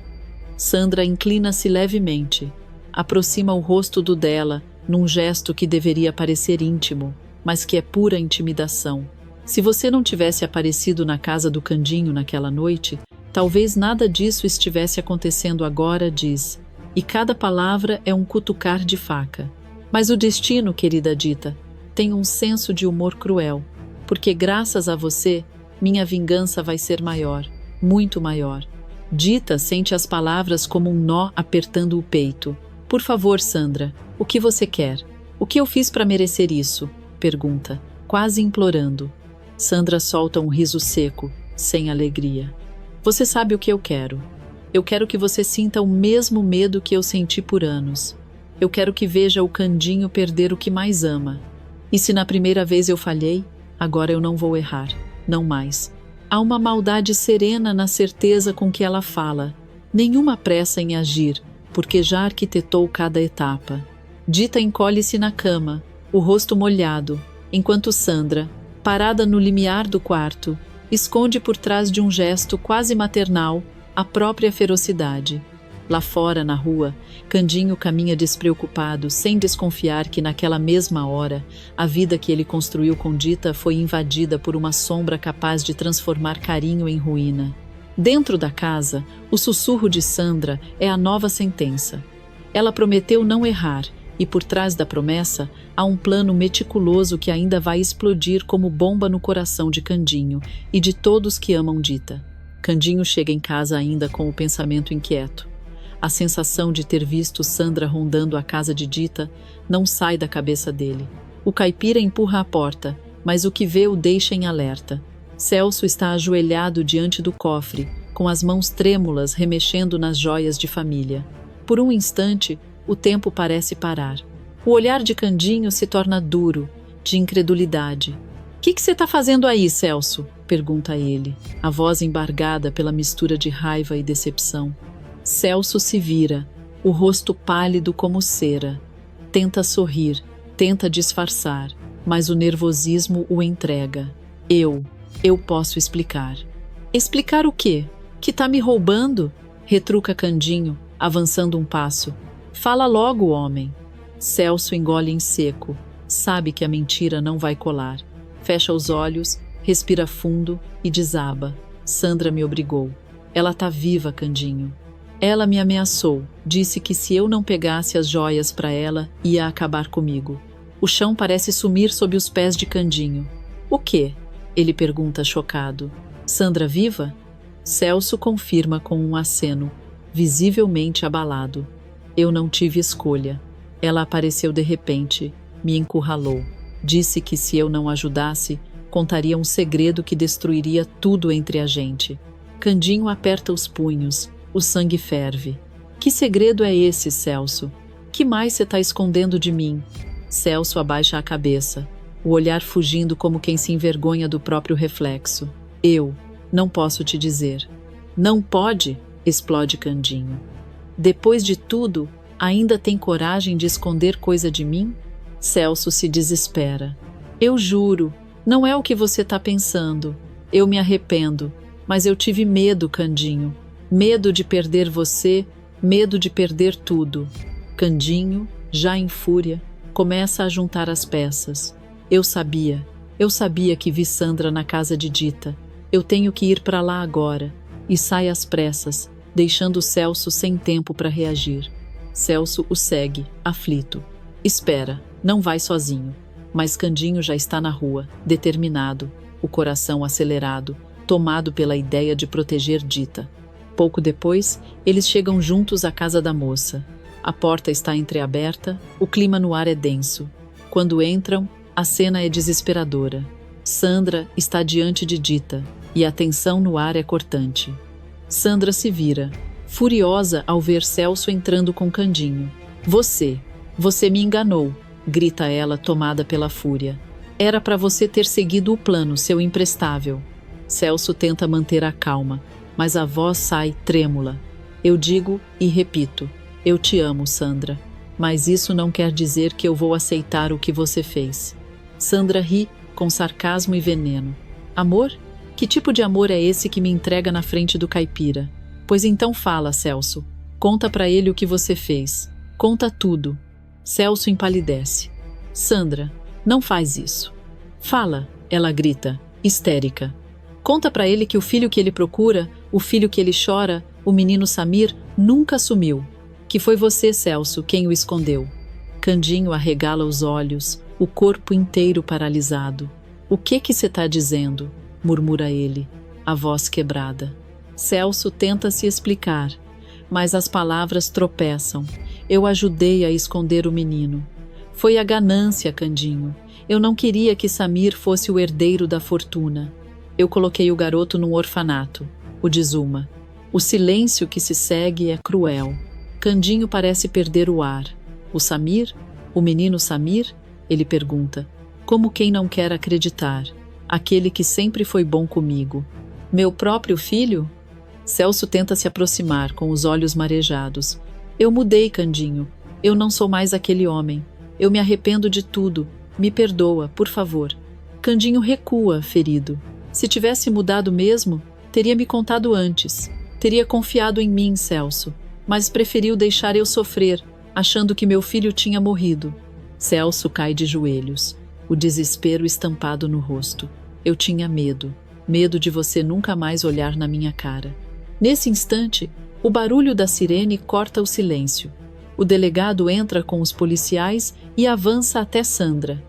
Sandra inclina-se levemente, aproxima o rosto do dela, num gesto que deveria parecer íntimo, mas que é pura intimidação. Se você não tivesse aparecido na casa do Candinho naquela noite, talvez nada disso estivesse acontecendo agora, diz, e cada palavra é um cutucar de faca. Mas o destino, querida Dita, tem um senso de humor cruel, porque graças a você, minha vingança vai ser maior, muito maior. Dita sente as palavras como um nó apertando o peito. Por favor, Sandra, o que você quer? O que eu fiz para merecer isso? Pergunta, quase implorando. Sandra solta um riso seco, sem alegria. Você sabe o que eu quero. Eu quero que você sinta o mesmo medo que eu senti por anos. Eu quero que veja o Candinho perder o que mais ama. E se na primeira vez eu falhei, agora eu não vou errar. Não mais. Há uma maldade serena na certeza com que ela fala. Nenhuma pressa em agir, porque já arquitetou cada etapa. Dita encolhe-se na cama, o rosto molhado, enquanto Sandra, parada no limiar do quarto, esconde por trás de um gesto quase maternal a própria ferocidade. Lá fora, na rua, Candinho caminha despreocupado, sem desconfiar que naquela mesma hora, a vida que ele construiu com Dita foi invadida por uma sombra capaz de transformar carinho em ruína. Dentro da casa, o sussurro de Sandra é a nova sentença. Ela prometeu não errar, e por trás da promessa há um plano meticuloso que ainda vai explodir como bomba no coração de Candinho e de todos que amam Dita. Candinho chega em casa ainda com o pensamento inquieto. A sensação de ter visto Sandra rondando a casa de Dita não sai da cabeça dele. O caipira empurra a porta, mas o que vê o deixa em alerta. Celso está ajoelhado diante do cofre, com as mãos trêmulas remexendo nas joias de família. Por um instante, o tempo parece parar. O olhar de Candinho se torna duro, de incredulidade. "O que você está fazendo aí, Celso?" pergunta ele, a voz embargada pela mistura de raiva e decepção. Celso se vira, o rosto pálido como cera. Tenta sorrir, tenta disfarçar, mas o nervosismo o entrega. Eu posso explicar." "Explicar o quê? Que tá me roubando?" retruca Candinho, avançando um passo. "Fala logo, homem." Celso engole em seco, sabe que a mentira não vai colar. Fecha os olhos, respira fundo e desaba. "Sandra me obrigou. Ela tá viva, Candinho. Ela me ameaçou, disse que se eu não pegasse as joias para ela, ia acabar comigo." O chão parece sumir sob os pés de Candinho. "O quê?" ele pergunta chocado. "Sandra viva?" Celso confirma com um aceno, visivelmente abalado. "Eu não tive escolha. Ela apareceu de repente, me encurralou. Disse que se eu não ajudasse, contaria um segredo que destruiria tudo entre a gente." Candinho aperta os punhos. O sangue ferve. "Que segredo é esse, Celso? Que mais você está escondendo de mim?" Celso abaixa a cabeça, o olhar fugindo como quem se envergonha do próprio reflexo. "Eu não posso te dizer." "Não pode?" explode Candinho. "Depois de tudo, ainda tem coragem de esconder coisa de mim?" Celso se desespera. "Eu juro, não é o que você está pensando. Eu me arrependo, mas eu tive medo, Candinho. Medo de perder você, medo de perder tudo." Candinho, já em fúria, começa a juntar as peças. Eu sabia que vi Sandra na casa de Dita. Eu tenho que ir para lá agora." E sai às pressas, deixando Celso sem tempo para reagir. Celso o segue, aflito. Espera, não vai sozinho. Mas Candinho já está na rua, determinado, o coração acelerado, tomado pela ideia de proteger Dita. Pouco depois, eles chegam juntos à casa da moça. A porta está entreaberta, o clima no ar é denso. Quando entram, a cena é desesperadora. Sandra está diante de Dita, e a tensão no ar é cortante. Sandra se vira, furiosa ao ver Celso entrando com Candinho. Você me enganou", grita ela, tomada pela fúria. "Era para você ter seguido o plano, seu imprestável." Celso tenta manter a calma, mas a voz sai trêmula. "Eu digo e repito, eu te amo, Sandra, mas isso não quer dizer que eu vou aceitar o que você fez." Sandra ri com sarcasmo e veneno. "Amor? Que tipo de amor é esse que me entrega na frente do caipira? Pois então fala, Celso. Conta pra ele o que você fez. Conta tudo." Celso empalidece. "Sandra, não faz isso." "Fala", ela grita, histérica. "Conta pra ele que o filho que ele procura, o filho que ele chora, o menino Samir, nunca sumiu. Que foi você, Celso, quem o escondeu." Candinho arregala os olhos, o corpo inteiro paralisado. "O que você está dizendo?" murmura ele, a voz quebrada. Celso tenta se explicar, mas as palavras tropeçam. "Eu ajudei a esconder o menino. Foi a ganância, Candinho. Eu não queria que Samir fosse o herdeiro da fortuna. Eu coloquei o garoto num orfanato." O desuma. O silêncio que se segue é cruel. Candinho parece perder o ar. "O Samir? O menino Samir?" ele pergunta, como quem não quer acreditar. "Aquele que sempre foi bom comigo. Meu próprio filho?" Celso tenta se aproximar, com os olhos marejados. "Eu mudei, Candinho. Eu não sou mais aquele homem. Eu me arrependo de tudo. Me perdoa, por favor. Candinho recua, ferido. Se tivesse mudado mesmo, teria me contado antes. Teria confiado em mim, Celso. Mas preferiu deixar eu sofrer, achando que meu filho tinha morrido. Celso cai de joelhos, o desespero estampado no rosto. Eu tinha medo. Medo de você nunca mais olhar na minha cara. Nesse instante, o barulho da sirene corta o silêncio. O delegado entra com os policiais e avança até Sandra.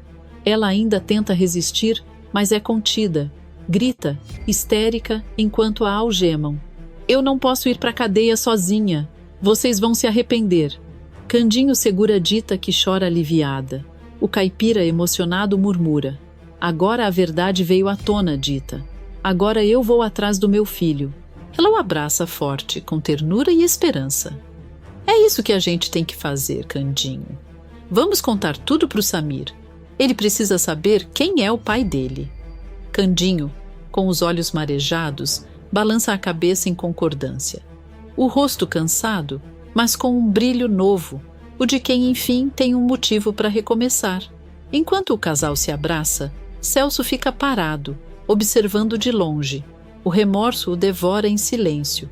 Ela ainda tenta resistir, mas é contida. Grita, histérica, enquanto a algemam. Eu não posso ir para a cadeia sozinha. Vocês vão se arrepender. Candinho segura Dita, que chora aliviada. O caipira emocionado murmura. Agora a verdade veio à tona, Dita. Agora eu vou atrás do meu filho. Ela o abraça forte, com ternura e esperança. É isso que a gente tem que fazer, Candinho. Vamos contar tudo para o Samir. Ele precisa saber quem é o pai dele. Candinho, com os olhos marejados, balança a cabeça em concordância. O rosto cansado, mas com um brilho novo, o de quem, enfim, tem um motivo para recomeçar. Enquanto o casal se abraça, Celso fica parado, observando de longe. O remorso o devora em silêncio.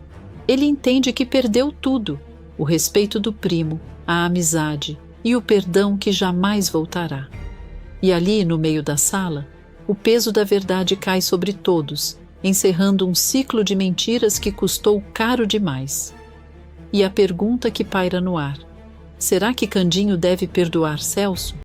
Ele entende que perdeu tudo: o respeito do primo, a amizade e o perdão que jamais voltará. E ali, no meio da sala, o peso da verdade cai sobre todos, encerrando um ciclo de mentiras que custou caro demais. E a pergunta que paira no ar: será que Candinho deve perdoar Celso?